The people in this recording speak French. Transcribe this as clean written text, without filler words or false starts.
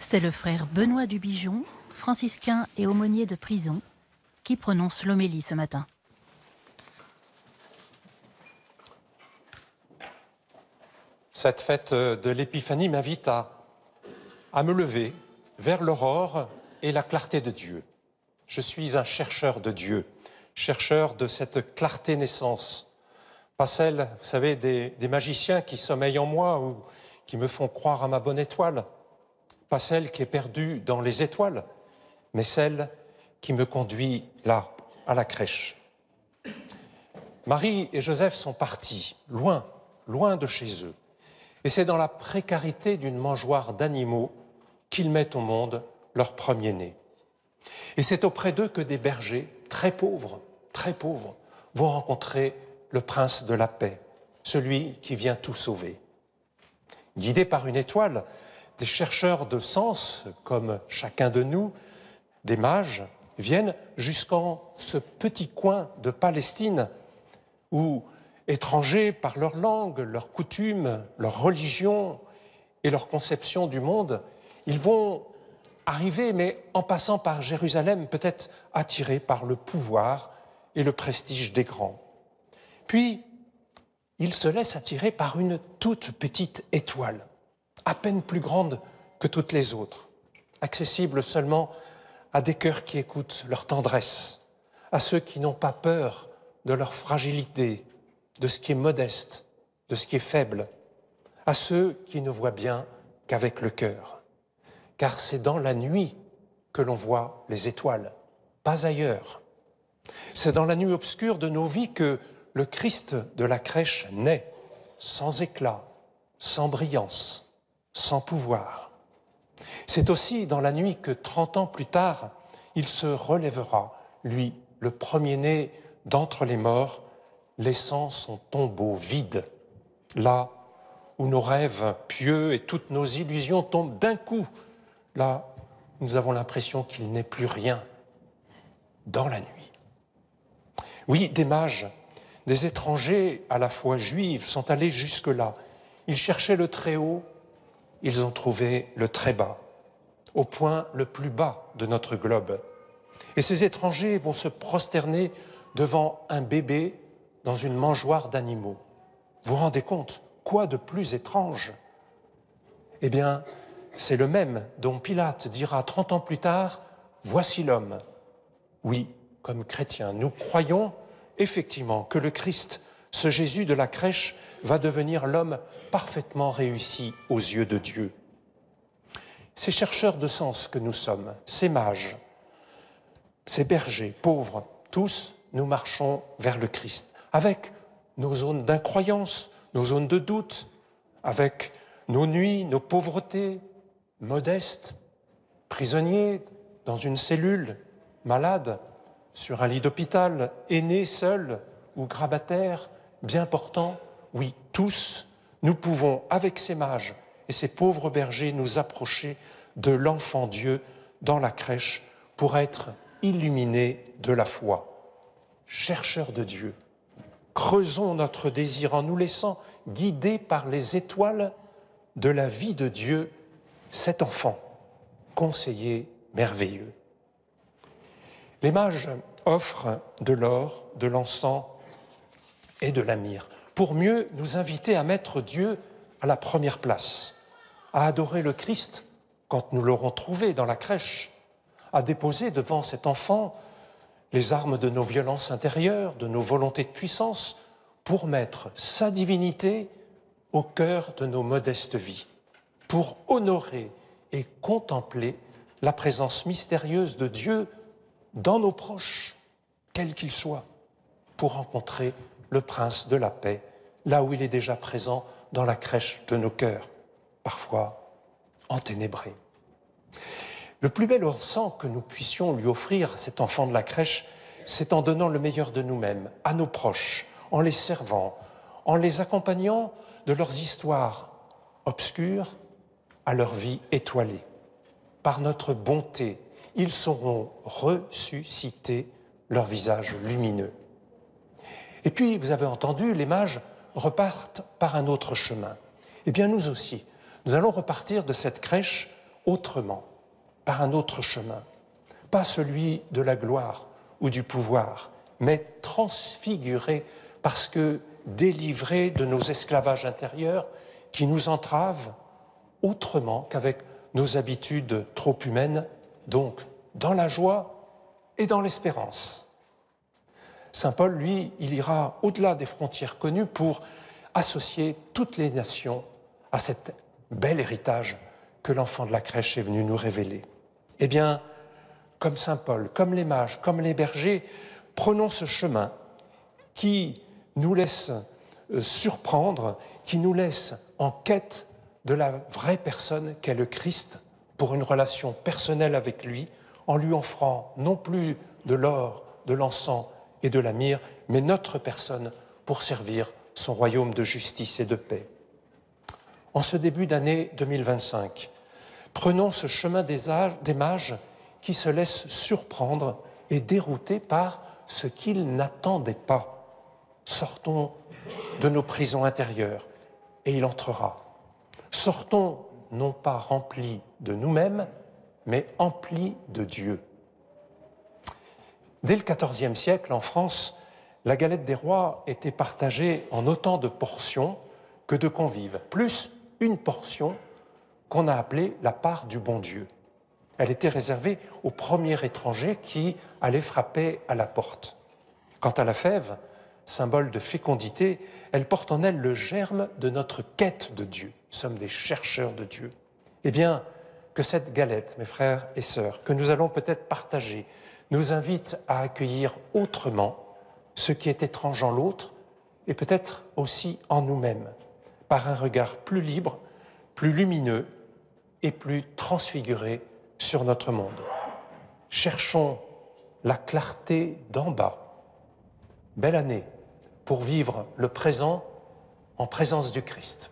C'est le frère Benoît Dubigeon, franciscain et aumônier de prison, qui prononce l'homélie ce matin. Cette fête de l'Épiphanie m'invite à me lever vers l'aurore et la clarté de Dieu. Je suis un chercheur de Dieu, chercheur de cette clarté naissance. Pas celle, vous savez, des magiciens qui sommeillent en moi ou qui me font croire à ma bonne étoile. Pas celle qui est perdue dans les étoiles, mais celle qui me conduit là, à la crèche. Marie et Joseph sont partis, loin, loin de chez eux. Et c'est dans la précarité d'une mangeoire d'animaux qu'ils mettent au monde leur premier-né. Et c'est auprès d'eux que des bergers, très pauvres, vont rencontrer le prince de la paix, celui qui vient tout sauver. Guidés par une étoile, des chercheurs de sens, comme chacun de nous, des mages, viennent jusqu'en ce petit coin de Palestine où, étrangers par leur langue, leurs coutumes, leur religion et leur conception du monde, ils vont arriver, mais en passant par Jérusalem, peut-être attirés par le pouvoir et le prestige des grands. Puis, ils se laissent attirer par une toute petite étoile, à peine plus grande que toutes les autres, accessible seulement à des cœurs qui écoutent leur tendresse, à ceux qui n'ont pas peur de leur fragilité, de ce qui est modeste, de ce qui est faible, à ceux qui ne voient bien qu'avec le cœur. Car c'est dans la nuit que l'on voit les étoiles, pas ailleurs. C'est dans la nuit obscure de nos vies que le Christ de la crèche naît, sans éclat, sans brillance, sans pouvoir. C'est aussi dans la nuit que 30 ans plus tard, il se relèvera, lui, le premier-né d'entre les morts, laissant son tombeau vide, là où nos rêves pieux et toutes nos illusions tombent d'un coup, là où nous avons l'impression qu'il n'est plus rien, dans la nuit. Oui, des mages, des étrangers à la fois juifs sont allés jusque-là. Ils cherchaient le très haut, ils ont trouvé le très bas, au point le plus bas de notre globe. Et ces étrangers vont se prosterner devant un bébé dans une mangeoire d'animaux. Vous vous rendez compte, quoi de plus étrange? Eh bien, c'est le même dont Pilate dira 30 ans plus tard, « Voici l'homme ». Oui, comme chrétiens, nous croyons effectivement que le Christ, ce Jésus de la crèche, va devenir l'homme parfaitement réussi aux yeux de Dieu. Ces chercheurs de sens que nous sommes, ces mages, ces bergers pauvres, tous nous marchons vers le Christ, avec nos zones d'incroyance, nos zones de doute, avec nos nuits, nos pauvretés, modestes, prisonniers dans une cellule, malades, sur un lit d'hôpital, aînés, seuls ou grabataires, bien portants. Oui, tous, nous pouvons, avec ces mages et ces pauvres bergers, nous approcher de l'enfant Dieu dans la crèche pour être illuminés de la foi. Chercheurs de Dieu, creusons notre désir en nous laissant guider par les étoiles de la vie de Dieu, cet enfant, conseiller merveilleux. Les mages offrent de l'or, de l'encens et de la myrrhe pour mieux nous inviter à mettre Dieu à la première place, à adorer le Christ quand nous l'aurons trouvé dans la crèche, à déposer devant cet enfant les armes de nos violences intérieures, de nos volontés de puissance, pour mettre sa divinité au cœur de nos modestes vies, pour honorer et contempler la présence mystérieuse de Dieu dans nos proches, quels qu'ils soient, pour rencontrer le prince de la paix, là où il est déjà présent dans la crèche de nos cœurs, parfois enténébrés. Le plus bel encens que nous puissions lui offrir à cet enfant de la crèche, c'est en donnant le meilleur de nous-mêmes, à nos proches, en les servant, en les accompagnant de leurs histoires obscures à leur vie étoilée. Par notre bonté, ils sauront ressusciter leur visage lumineux. Et puis, vous avez entendu, les mages repartent par un autre chemin. Eh bien, nous aussi, nous allons repartir de cette crèche autrement, par un autre chemin, pas celui de la gloire ou du pouvoir, mais transfiguré parce que délivré de nos esclavages intérieurs qui nous entravent autrement qu'avec nos habitudes trop humaines, donc dans la joie et dans l'espérance. Saint Paul, lui, il ira au-delà des frontières connues pour associer toutes les nations à cet bel héritage que l'enfant de la crèche est venu nous révéler. Eh bien, comme Saint Paul, comme les mages, comme les bergers, prenons ce chemin qui nous laisse surprendre, qui nous laisse en quête de la vraie personne qu'est le Christ pour une relation personnelle avec lui, en lui offrant non plus de l'or, de l'encens et de la myrrhe, mais notre personne pour servir son royaume de justice et de paix. En ce début d'année 2025, prenons ce chemin des mages qui se laissent surprendre et dérouter par ce qu'ils n'attendaient pas. Sortons de nos prisons intérieures et il entrera. Sortons non pas remplis de nous-mêmes, mais emplis de Dieu. Dès le XIVe siècle, en France, la galette des rois était partagée en autant de portions que de convives, plus une portion qu'on a appelée la part du bon Dieu. Elle était réservée aux premiers étrangers qui allaient frapper à la porte. Quant à la fève, symbole de fécondité, elle porte en elle le germe de notre quête de Dieu. Nous sommes des chercheurs de Dieu. Eh bien, que cette galette, mes frères et sœurs, que nous allons peut-être partager, nous invite à accueillir autrement ce qui est étrange en l'autre et peut-être aussi en nous-mêmes, par un regard plus libre, plus lumineux et plus transfiguré sur notre monde. Cherchons la clarté d'en bas. Belle année pour vivre le présent en présence du Christ.